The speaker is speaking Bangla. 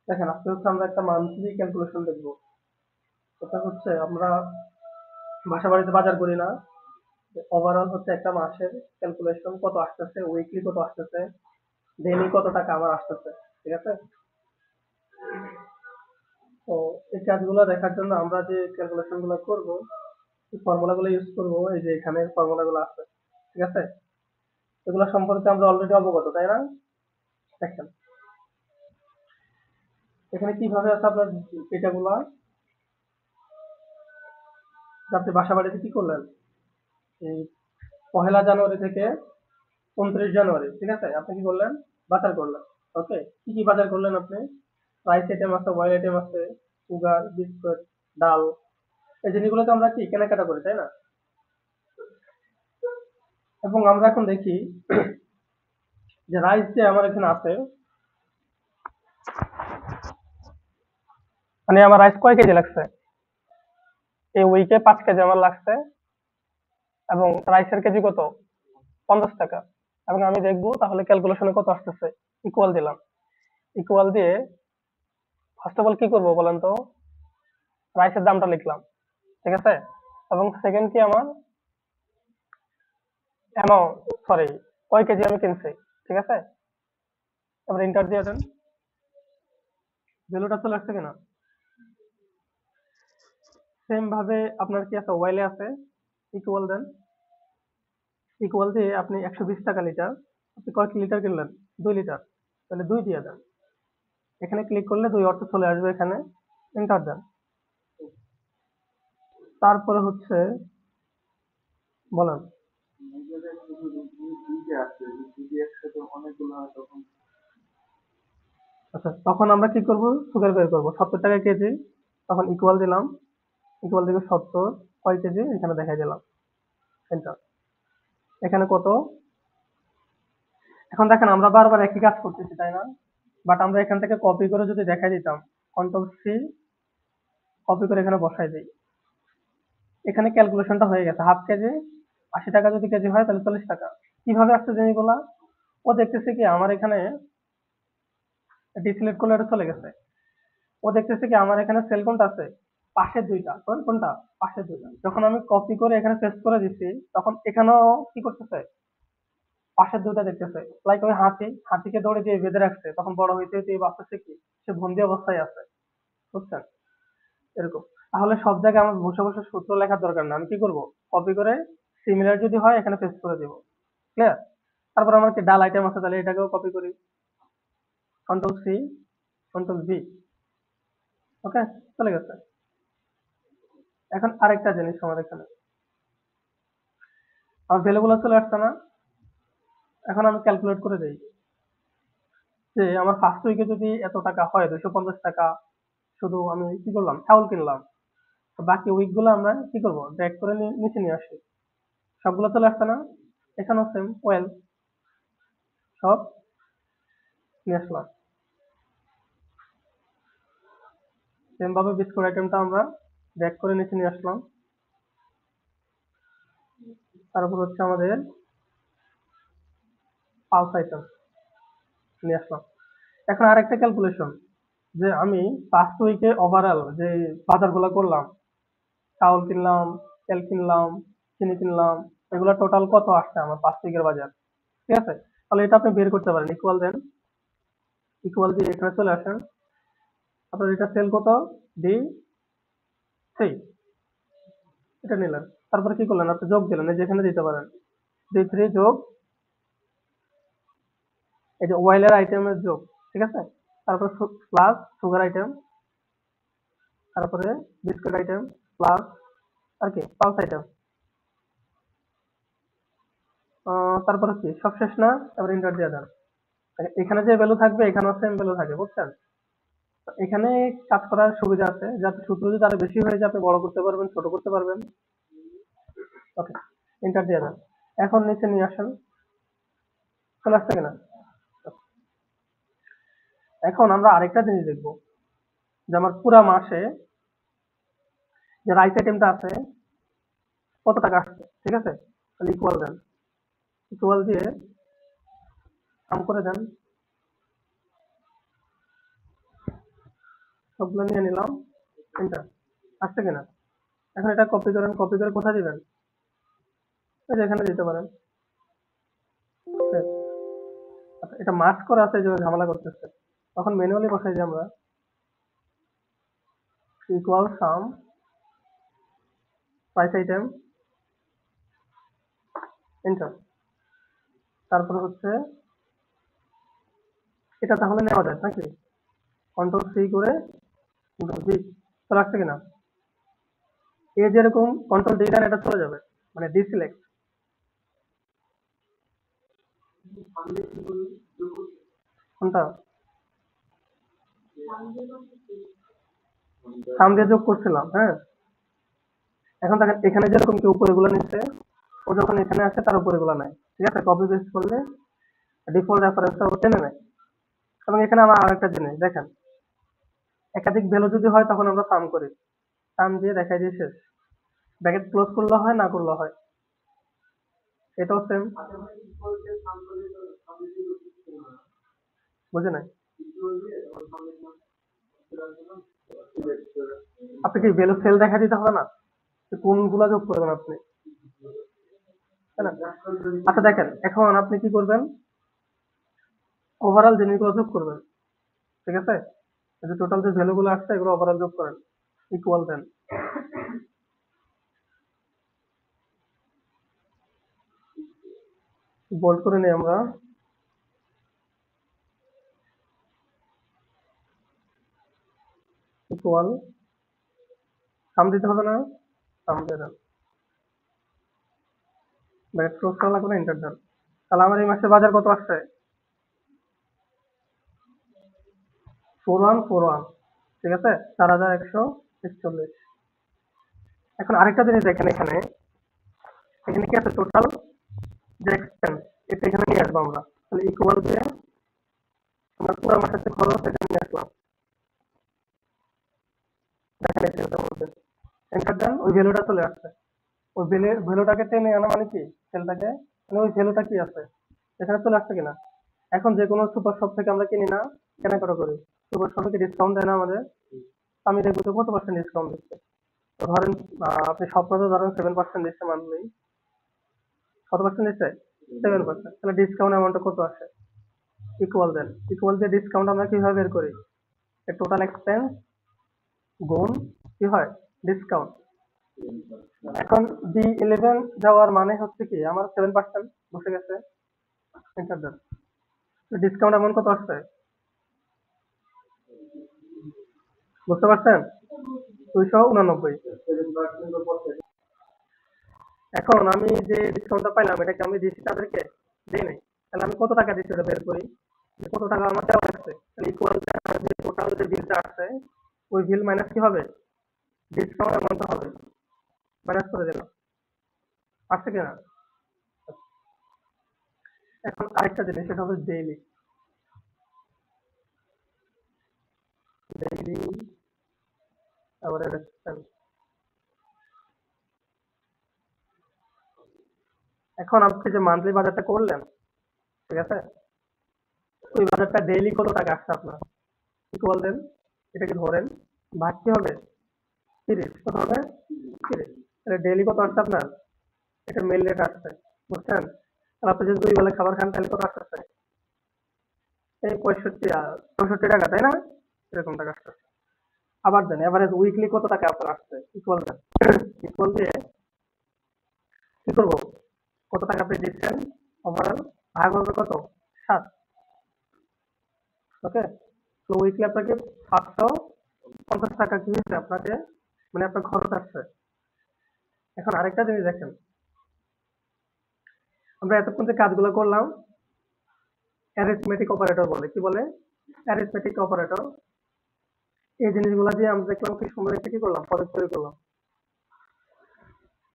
দেখেন আজকে হচ্ছে আমরা একটা মান্থলি ক্যালকুলেশন দেখবো। এটা হচ্ছে আমরা বাসা বাড়িতে বাজার করি না, ওভারঅল হচ্ছে একটা মাসের ক্যালকুলেশন কত আসতেছে, উইকলি কত আসতেছে, ডেইলি কত টাকা আমার আসতেছে। ঠিক আছে? তো এই কাজগুলো দেখার জন্য আমরা যে ক্যালকুলেশন গুলো করবো, এই ফর্মুলা গুলো ইউজ করবো। এই যে এখানে ফর্মুলা গুলো আছে, ঠিক আছে? এগুলো সম্পর্কে আমরা অলরেডি অবগত, তাই না? দেখেন এখানে কিভাবে আছে আপনার ডেটাগুলো। আপনি বাসা বাড়িতে কি করলেন, এই 1 জানুয়ারি থেকে 29 জানুয়ারি, ঠিক আছে, আপনি কি করলেন, বাজার করলেন। ওকে, কি কি বাজার করলেন আপনি? রাইস আইটেম আছে, অয়েল আইটেম আছে, সুগার, বিস্কুট, ডাল, এই জিনিসগুলো তো আমরা কি কেনাকাটা করি, তাই না? এবং আমরা এখন দেখি যে রাইস যে আমার এখানে আছে, মানে আমার রাইস কয় কেজি লাগছে, এই উইকে 5 কেজি আমার লাগছে। এবং রাইসের কেজি কত, 50 টাকা। এবং আমি দেখবো তাহলে ক্যালকুলেশনে কত আসতেছে। ইকুয়াল দিলাম, ইকুয়াল দিয়ে ফার্স্ট অফ অল কি করবো বলেন তো, রাইসের দামটা লিখলাম, ঠিক আছে। এবং সেকেন্ড কি আমার অ্যামাউন্ট, সরি, কয় কেজি আমি কিনছি, ঠিক আছে। তারপরে ইন্টার দিয়ে দেন, ভ্যালুটা চলে আসছে কিনা। সেম ভাবে আপনার কি আছে, ওয়াইলে আছে, ইকুয়াল দেন, ইকুয়াল দিয়ে আপনি 120 টাকা লিটার, আপনি কয় লিটার কিনলেন, 2 লিটার, তাহলে 2 দিয়ে দেন। এখানে ক্লিক করলে 2 অর্থ চলে আসবে, এখানে এন্টার দেন। তারপরে হচ্ছে বলেন। আচ্ছা, তখন আমরা কি করব, সুগার বের করব, 70 টাকা কেজি। তখন ইকুয়াল দিলাম, ইকুয়াল দিকে 70, কয় কেজি এখানে দেখাই দিলাম, এন্টার। এখানে কত, এখন দেখেন আমরা বারবার একই কাজ করতেছি, তাই না? বাট আমরা এখান থেকে কপি করে যদি দেখাই দিতাম, কন্ট্রোল সি, কপি করে এখানে বসাই দিই, এখানে ক্যালকুলেশনটা হয়ে গেছে। হাফ কেজি 80 টাকা যদি কেজি হয় তাহলে 40 টাকা। কিভাবে আসছে জিনিসগুলা, ও দেখতেছে কি আমার এখানে ডিসিলেক্ট করলে এটা চলে গেছে। ও দেখতেছে কি আমার এখানে সেল কোনটা আছে, পাশের দুইটা, কোনটা, পাশের দুইটা। যখন আমি কপি করে এখানে পেস্ট করে দিচ্ছি, তখন এখানেও কি করতেছে, পাশের দুইটা দেখতেছে। লাইক ওই হাতিকে দড়ি দিয়ে বেঁধে রাখছে, তখন বড় হইতে হইতে এই বাচ্চাছে কি, সে বন্দি অবস্থায় আছে, বুঝছেন? এরকম। তাহলে সব জায়গায় আমার বসে বসে সূত্র লেখার দরকার না, আমি কি করব, কপি করে সিমিলার যদি হয় এখানে পেস্ট করে দিব। ক্লিয়ার? তারপর আমার কি ডাল আইটেম আছে, তাহলে এটাকেও কপি করি, কন্ট্রোল সি, কন্ট্রোল ভি। ওকে, চলে গেছে। এখন আরেকটা জিনিস আমার এখানে, আমার ভ্যালুগুলো চলে আসছে না। এখন আমি ক্যালকুলেট করে দেই যে আমার ফার্স্ট উইকে যদি এত টাকা হয়, 250 টাকা, শুধু আমি কি করলাম, চাউল কিনলাম। তো বাকি উইক গুলো আমরা কি করবো, ড্র্যাগ করে নিচে নিয়ে আসি, সবগুলো চলে আসছে না। এখানেও সেম, ওয়েল, সব নিয়ে আসলাম। সেম ভাবে বিস্কুট আইটেমটা আমরা ড্র্যাগ করে নিচে নিয়ে আসলাম। তারপর হচ্ছে আমাদের পালস আইটেম নিয়ে আসলাম। এখন আরেকটা ক্যালকুলেশন, যে আমি ফার্স্ট উইকে ওভারঅল যে বাজারগুলো করলাম, চাউল কিনলাম, তেল কিনলাম, চিনি কিনলাম, এগুলো টোটাল কত আসছে আমার ফার্স্ট উইকের বাজার, ঠিক আছে। তাহলে এটা আপনি বের করতে পারেন, ইকুয়াল দেন, ইকুয়াল দিয়ে এখানে চলে আসেন। আপনার এটা সেল কত, ডি থ্রি, এটা নিলেন। তারপরে কি করলেন, আপনি যোগ দিলেন, এই যেখানে দিতে পারেন, ডি3 যোগ এই যে ওয়েলের আইটেমের যোগ, ঠিক আছে। তারপরে প্লাস সুগার আইটেম, তারপরে বিস্কুট আইটেম, প্লাস আর কি পালস আইটেম, তারপরে কি সব শেষ না, তারপরে ইন্টার দিয়ে দেন। এখানে যে ভ্যালু থাকবে এখানেও সেম ভ্যালু থাকবে, বুঝছেন? তো এখানে কাজ করার সুবিধা আছে, যাতে সূত্র যদি আরো বেশি হয়ে যায় আপনি বড় করতে পারবেন, ছোট করতে পারবেন। ওকে, ইন্টার দিয়ে দেন। এখন নিচে নিয়ে আসেন, চলে আসছে কিনা। এখন আমরা আরেকটা জিনিস দেখবো, যে আমার পুরা মাসে যে রাইস আইটেমটা আছে কত টাকা আসছে, ঠিক আছে। তাহলে ইকুয়াল দেন, ইকুয়াল দিয়ে কাম করে দেন। সবগুলো নিয়ে নিলাম, এন্টার। আসছে কিনা? এখন এটা কপি করেন, কপি করে কোথায় দিবেন? এই যে এখানে দিতে পারেন। Save। আচ্ছা, এটা মার্ক করা আছে, এই যে ঝামেলা করতেছে। তখন ম্যানুয়ালি বসাই যে আমরা ইকুয়াল সাম প্রাইস আইটেম, এন্টার। তারপরে হচ্ছে এটা তাহলে নেওয়া যায় নাকি? কন্ট্রোল সি করে কন্ট্রোল ভি, চলে আসছে কিনা? এ যেরকম কন্ট্রোল ডি দেন এটা চলে যাবে, মানে ডিসিলেক্ট। কোনটা? সাম দিয়ে যোগ করছিলাম, হ্যাঁ। এখন দেখেন এখানে যেরকম কি উপরে গুলো নিচ্ছে, ও যখন এখানে আসে তার উপরে গুলো নাই, ঠিক আছে? কপি পেস্ট করলে ডিফল্ট রেফারেন্সটা ও টেনে নেয়। এবং এখানে আমার আরেকটা জিনিস দেখেন, একাধিক ভ্যালু যদি হয় তখন আমরা সাম করি, সাম দিয়ে দেখাই দিয়ে শেষ। ব্র্যাকেট ক্লোজ করলে হয়, না করলে হয়, এটাও সেম। বুঝে নাই? আপনি কি ভ্যালু সেল দেখা দিতে হবে না? কোনগুলা যোগ করবেন আপনি, তাই না? আচ্ছা দেখেন, এখন আপনি কি করবেন, ওভারঅল জিনিসগুলো যোগ করবেন, ঠিক আছে? এই যে টোটাল যে ভ্যালু গুলো আসছে এগুলো ওভারঅল যোগ করেন, ইকুয়াল দেন। বোল্ড করে নিই আমরা, ইকুয়াল সাম দিতে হবে না, সাম দিয়ে দেন, ব্র্যাকেট ক্লোজ করা লাগবে না, এন্টার দেন। তাহলে আমার এই মাসে বাজার কত আসছে? 4141, ঠিক আছে? 4141। এখন আরেকটা জিনিস দেখেন, এখানে এখানে কি আছে, টোটাল যে এক্সপেন্স, এটা এখানে নিয়ে আসবো আমরা। তাহলে ইকুয়াল দিয়ে আমরা পুরো মাসের যে খরচ এখানে নিয়ে আসলাম, দেখেন এই সেলটার মধ্যে, এন্টার দেন, ওই ভ্যালুটা চলে আসছে। ওই ভ্যালুটাকে টেনে আনা মানে কি, সেলটাকে, মানে ওই ভ্যালুটা কি আছে এখানে চলে আসছে কিনা? এখন যে কোনো সুপার শপ থেকে আমরা কিনি না, কেনাকাটা করি, সুপার শপে কি ডিসকাউন্ট দেয় না আমাদের? আমি দেখবো তো কত পার্সেন্ট ডিসকাউন্ট দিচ্ছে। তো ধরেন আপনি স্বপ্নতে ধরেন 7% দিচ্ছে মান্থলি, কত পার্সেন্ট দিচ্ছে? 7%। তাহলে ডিসকাউন্ট অ্যামাউন্টটা কত আসে? ইকুয়াল দেন, ইকুয়াল দিয়ে ডিসকাউন্ট আমরা কিভাবে বের করি? টোটাল এক্সপেন্স গুণ কি হয়, ডিসকাউন্ট। এখন D11 যাওয়ার মানে হচ্ছে কি, আমার 7% বসে গেছে, এন্টার দেন। ডিসকাউন্ট অ্যামাউন্ট কত আসছে, বুঝতে পারছেন? 289। এখন আমি যে ডিসকাউন্টটা পাইলাম এটা কি আমি দিচ্ছি তাদেরকে? দেই নাই। তাহলে আমি কত টাকা দিচ্ছি ওটা বের করি, যে কত টাকা আমার দেওয়া লাগছে। তাহলে ইকুয়াল যে টোটাল যে বিলটা আসছে, ওই বিল মাইনাস কি হবে, ডিসকাউন্ট অ্যামাউন্টটা হবে, মাইনাস করে দিলাম। আসছে কিনা? এখন আরেকটা জিনিস, সেটা হচ্ছে ডেইলি। ডেইলি আবার এক্সপেন্স। এখন আপনি যে মান্থলি বাজারটা করলেন, ঠিক আছে, ওই বাজারটা ডেইলি কত টাকা আসছে আপনার, ইকুয়াল দেন, এটাকে ধরেন, ভাগ কি হবে, 30, কত হবে, 30। তাহলে ডেইলি কত আসছে আপনার, এটার মেল রেট আসছে, বুঝছেন? তাহলে আপনি যদি 2 বেলা খাবার খান তাহলে কত আসতেছে, এই 65 64 টাকা, তাই না? এরকম টাকা আসতেছে। আবার দেন এভারেজ উইকলি কত টাকা আপনার আসছে, ইকুয়াল দেন, ইকুয়াল দিয়ে কি করবো, কত টাকা আপনি দিচ্ছেন ওভারঅল, ভাগ হবে কত, 7। ওকে, তো উইকলি আপনাকে 750 টাকা কি হচ্ছে আপনাকে, মানে আপনার খরচ আসছে। এখন আরেকটা জিনিস দেখেন, আমরা এতক্ষণ যে কাজগুলো করলাম অ্যারিথমেটিক অপারেটর বলে, কি বলে, অ্যারিথমেটিক অপারেটর। এই জিনিসগুলো দিয়ে আমরা দেখলাম কি সুন্দর একটা কি করলাম, প্রজেক্ট তৈরি করলাম।